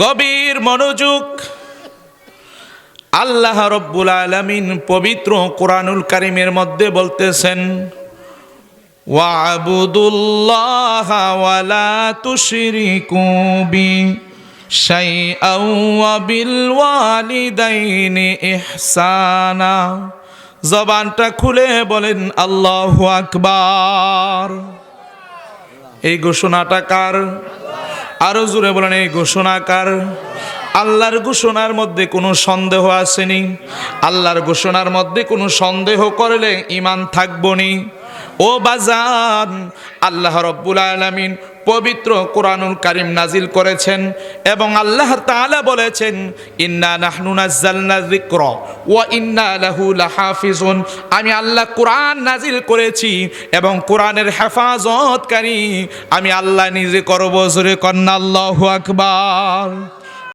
গভীর মনোযোগ। আল্লাহ রব্বুল আলামিন পবিত্র কোরআনুল কারীমের মধ্যে বলতেছেন, ওয়া'বুদুল্লাহা ওয়া লা তুশরিকু বি শাইআন ওয়া বিল ওয়ালিদাইনি ইহসানা। জবানটা খুলে বলেন আল্লাহু আকবার। এই ঘোষণাটা কার? আরো জোরে বলেন, এই ঘোষণা কার? আল্লাহর ঘোষণার মধ্যে কোনো সন্দেহ আসেনি? আল্লাহর ঘোষণার মধ্যে কোনো সন্দেহ করলে ঈমান থাকবনি। ও বাজান, আল্লাহ রব্বুল আলামিন পবিত্র কোরআনুল কারীম নাজিল করেছেন এবং আল্লাহ তাআলা বলেছেন, ইন্না নাহনু নাযালনা যিকরা ওয়া ইন্না লাহু লাহাফিজুন। আমি আল্লাহ কোরআন নাজিল করেছি এবং কোরআনের হেফাজতকারী আমি আল্লাহ নিজে করব। জোরে কন্না আল্লাহু আকবার।